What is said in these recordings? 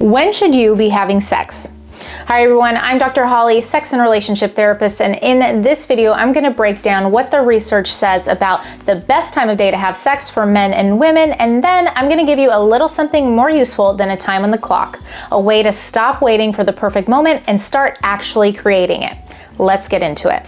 When should you be having sex? Hi everyone, I'm Dr. Holly, sex and relationship therapist, and in this video I'm going to break down what the research says about the best time of day to have sex for men and women, and then I'm going to give you a little something more useful than a time on the clock, a way to stop waiting for the perfect moment and start actually creating it. Let's get into it.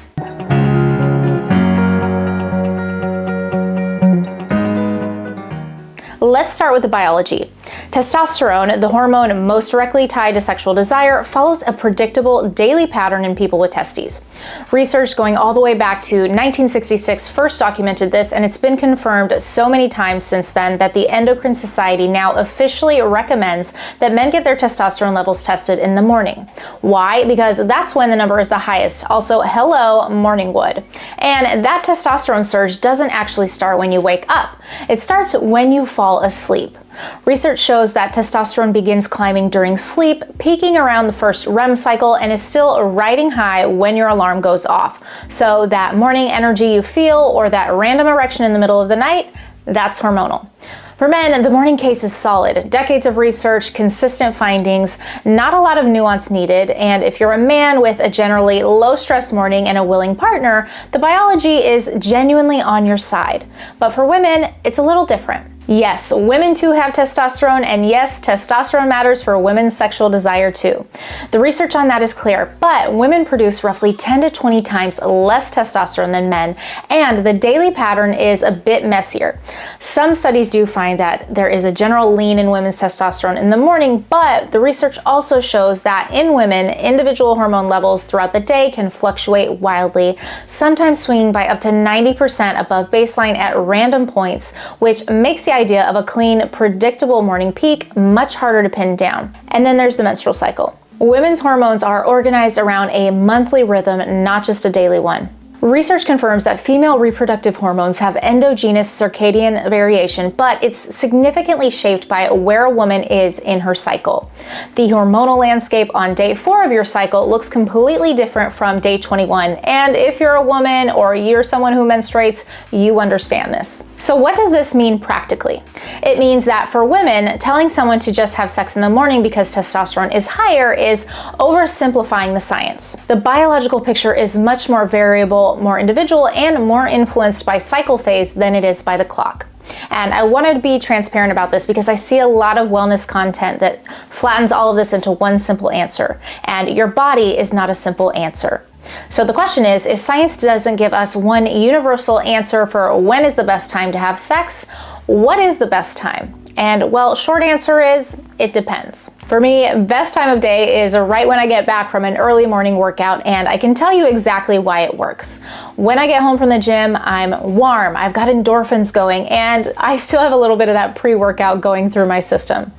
Let's start with the biology. Testosterone, the hormone most directly tied to sexual desire, follows a predictable daily pattern in people with testes. Research going all the way back to 1966 first documented this, and it's been confirmed so many times since then that the Endocrine Society now officially recommends that men get their testosterone levels tested in the morning. Why? Because that's when the number is the highest. Also, hello, morning wood. And that testosterone surge doesn't actually start when you wake up. It starts when you fall asleep. Research shows that testosterone begins climbing during sleep, peaking around the first REM cycle, and is still riding high when your alarm goes off. So that morning energy you feel or that random erection in the middle of the night, that's hormonal. For men, the morning case is solid. Decades of research, consistent findings, not a lot of nuance needed, and if you're a man with a generally low-stress morning and a willing partner, the biology is genuinely on your side. But for women, it's a little different. Yes, women too have testosterone, and yes, testosterone matters for women's sexual desire too. The research on that is clear, but women produce roughly 10 to 20 times less testosterone than men, and the daily pattern is a bit messier. Some studies do find that there is a general lean in women's testosterone in the morning, but the research also shows that in women, individual hormone levels throughout the day can fluctuate wildly, sometimes swinging by up to 90% above baseline at random points, which makes the idea of a clean, predictable morning peak much harder to pin down. And then there's the menstrual cycle. Women's hormones are organized around a monthly rhythm, not just a daily one. Research confirms that female reproductive hormones have endogenous circadian variation, but it's significantly shaped by where a woman is in her cycle. The hormonal landscape on day 4 of your cycle looks completely different from day 21, and if you're a woman or you're someone who menstruates, you understand this. So what does this mean practically? It means that for women, telling someone to just have sex in the morning because testosterone is higher is oversimplifying the science. The biological picture is much more variable, more individual, and more influenced by cycle phase than it is by the clock. And I wanted to be transparent about this because I see a lot of wellness content that flattens all of this into one simple answer, and your body is not a simple answer. So the question is, if science doesn't give us one universal answer for when is the best time to have sex, what is the best time? And well, short answer is, it depends. For me, best time of day is right when I get back from an early morning workout, and I can tell you exactly why it works. When I get home from the gym, I'm warm, I've got endorphins going, and I still have a little bit of that pre-workout going through my system.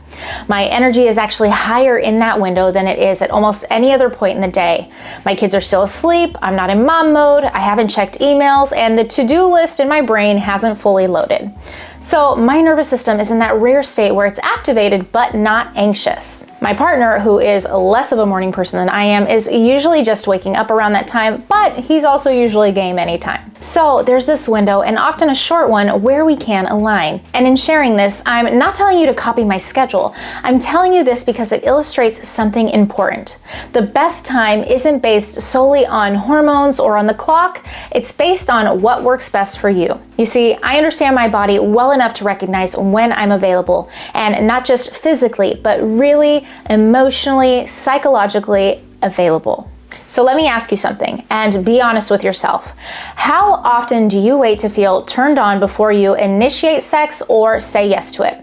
My energy is actually higher in that window than it is at almost any other point in the day. My kids are still asleep, I'm not in mom mode, I haven't checked emails, and the to-do list in my brain hasn't fully loaded. So my nervous system is in that rare state where it's activated but not anxious. My partner, who is less of a morning person than I am, is usually just waking up around that time, but he's also usually game anytime. So there's this window, and often a short one, where we can align. And in sharing this, I'm not telling you to copy my schedule. I'm telling you this because it illustrates something important. The best time isn't based solely on hormones or on the clock. It's based on what works best for you. You see, I understand my body well enough to recognize when I'm available, and not just physically, but really emotionally, psychologically available. So let me ask you something, and be honest with yourself. How often do you wait to feel turned on before you initiate sex or say yes to it?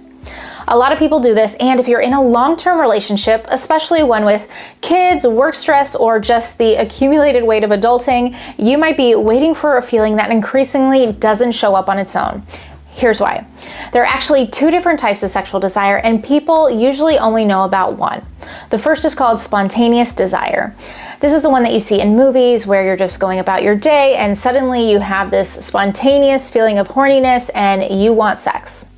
A lot of people do this, and if you're in a long-term relationship, especially one with kids, work stress, or just the accumulated weight of adulting, you might be waiting for a feeling that increasingly doesn't show up on its own. Here's why. There are actually 2 different types of sexual desire, and people usually only know about one. The first is called spontaneous desire. This is the one that you see in movies where you're just going about your day and suddenly you have this spontaneous feeling of horniness and you want sex.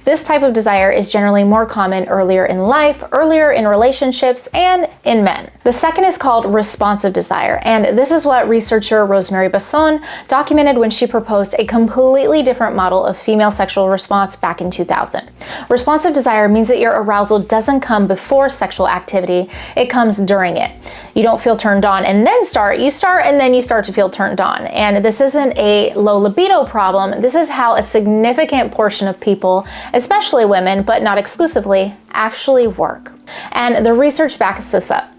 This type of desire is generally more common earlier in life, earlier in relationships, and in men. The second is called responsive desire, and this is what researcher Rosemary Basson documented when she proposed a completely different model of female sexual response back in 2000. Responsive desire means that your arousal doesn't come before sexual activity, it comes during it. You don't feel turned on and then start, you start and then you start to feel turned on. And this isn't a low libido problem, this is how a significant portion of people, especially women, but not exclusively, actually work. And the research backs this up.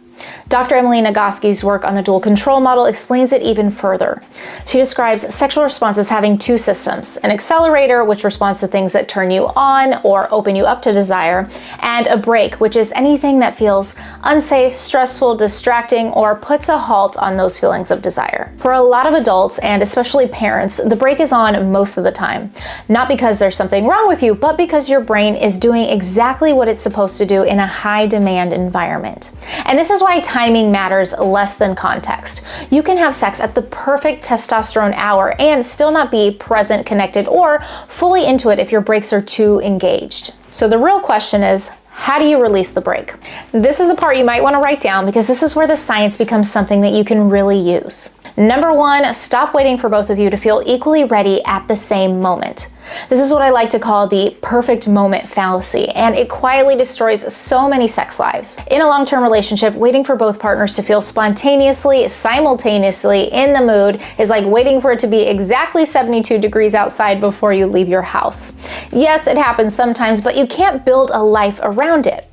Dr. Emily Nagoski's work on the dual control model explains it even further. She describes sexual response as having two systems: an accelerator, which responds to things that turn you on or open you up to desire, and a brake, which is anything that feels unsafe, stressful, distracting, or puts a halt on those feelings of desire. For a lot of adults, and especially parents, the brake is on most of the time. Not because there's something wrong with you, but because your brain is doing exactly what it's supposed to do in a high-demand environment. And this is why timing matters less than context. You can have sex at the perfect testosterone hour and still not be present, connected, or fully into it if your brakes are too engaged. So the real question is, how do you release the brake? This is the part you might want to write down because this is where the science becomes something that you can really use. Number one, stop waiting for both of you to feel equally ready at the same moment. This is what I like to call the perfect moment fallacy, and it quietly destroys so many sex lives. In a long-term relationship, waiting for both partners to feel spontaneously, simultaneously in the mood is like waiting for it to be exactly 72 degrees outside before you leave your house. Yes, it happens sometimes, but you can't build a life around it.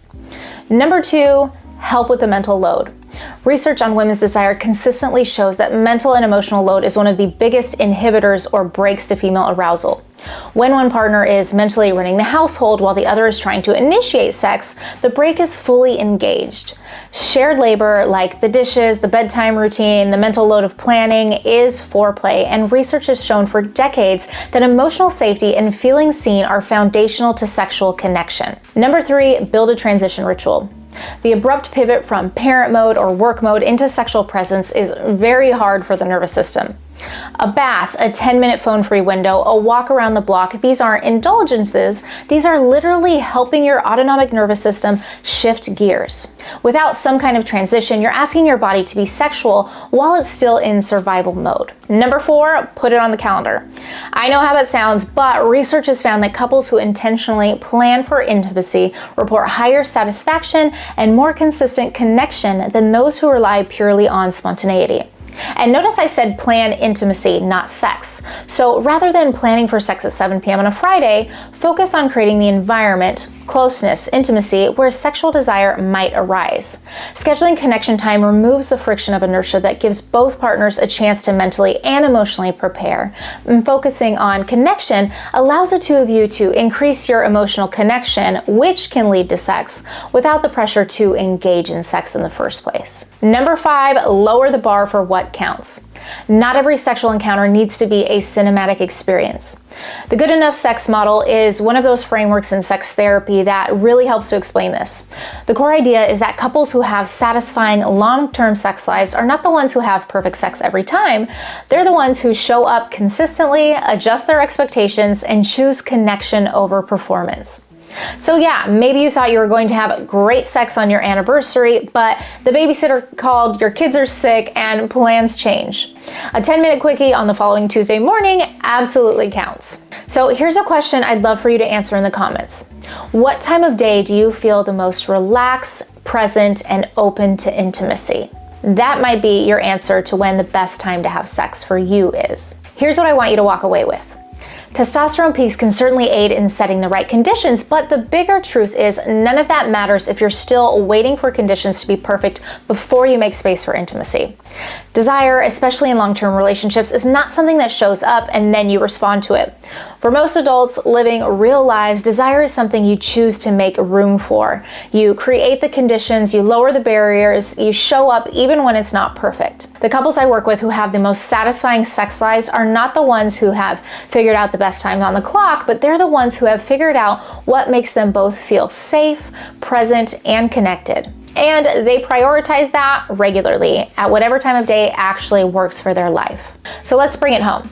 Number two, help with the mental load. Research on women's desire consistently shows that mental and emotional load is one of the biggest inhibitors or brakes to female arousal. When one partner is mentally running the household while the other is trying to initiate sex, the brake is fully engaged. Shared labor like the dishes, the bedtime routine, the mental load of planning is foreplay, and research has shown for decades that emotional safety and feeling seen are foundational to sexual connection. Number three, build a transition ritual. The abrupt pivot from parent mode or work mode into sexual presence is very hard for the nervous system. A bath, a 10-minute phone-free window, a walk around the block, these aren't indulgences, these are literally helping your autonomic nervous system shift gears. Without some kind of transition, you're asking your body to be sexual while it's still in survival mode. Number four, put it on the calendar. I know how that sounds, but research has found that couples who intentionally plan for intimacy report higher satisfaction and more consistent connection than those who rely purely on spontaneity. And notice I said plan intimacy, not sex. So rather than planning for sex at 7 p.m. on a Friday, focus on creating the environment, closeness, intimacy, where sexual desire might arise. Scheduling connection time removes the friction of inertia that gives both partners a chance to mentally and emotionally prepare. And focusing on connection allows the two of you to increase your emotional connection, which can lead to sex, without the pressure to engage in sex in the first place. Number five, lower the bar for what counts. Not every sexual encounter needs to be a cinematic experience. The good enough sex model is one of those frameworks in sex therapy that really helps to explain this. The core idea is that couples who have satisfying long-term sex lives are not the ones who have perfect sex every time. They're the ones who show up consistently, adjust their expectations, and choose connection over performance. So yeah, maybe you thought you were going to have great sex on your anniversary, but the babysitter called, your kids are sick, and plans change. A 10-minute quickie on the following Tuesday morning absolutely counts. So here's a question I'd love for you to answer in the comments. What time of day do you feel the most relaxed, present, and open to intimacy? That might be your answer to when the best time to have sex for you is. Here's what I want you to walk away with. Testosterone peaks can certainly aid in setting the right conditions, but the bigger truth is none of that matters if you're still waiting for conditions to be perfect before you make space for intimacy. Desire, especially in long-term relationships, is not something that shows up and then you respond to it. For most adults living real lives, desire is something you choose to make room for. You create the conditions, you lower the barriers, you show up even when it's not perfect. The couples I work with who have the most satisfying sex lives are not the ones who have figured out the best time on the clock, but they're the ones who have figured out what makes them both feel safe, present, and connected. And they prioritize that regularly at whatever time of day actually works for their life. So let's bring it home.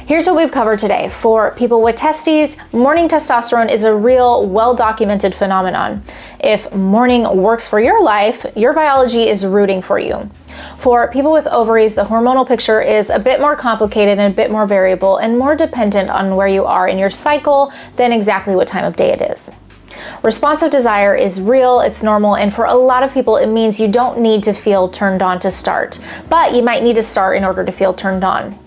Here's what we've covered today. For people with testes, morning testosterone is a real, well-documented phenomenon. If morning works for your life, your biology is rooting for you. For people with ovaries, the hormonal picture is a bit more complicated and a bit more variable and more dependent on where you are in your cycle than exactly what time of day it is. Responsive desire is real, it's normal, and for a lot of people it means you don't need to feel turned on to start, but you might need to start in order to feel turned on.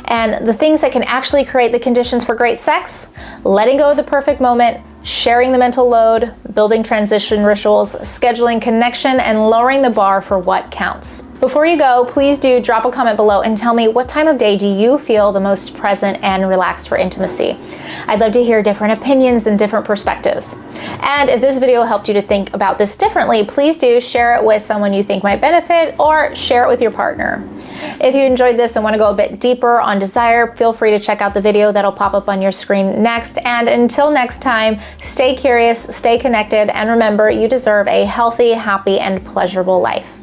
And the things that can actually create the conditions for great sex: letting go of the perfect moment, sharing the mental load, building transition rituals, scheduling connection, and lowering the bar for what counts. Before you go, please do drop a comment below and tell me, what time of day do you feel the most present and relaxed for intimacy? I'd love to hear different opinions and different perspectives. And if this video helped you to think about this differently, please do share it with someone you think might benefit, or share it with your partner. If you enjoyed this and want to go a bit deeper on desire, feel free to check out the video that'll pop up on your screen next. And until next time, stay curious, stay connected, and remember, you deserve a healthy, happy, and pleasurable life.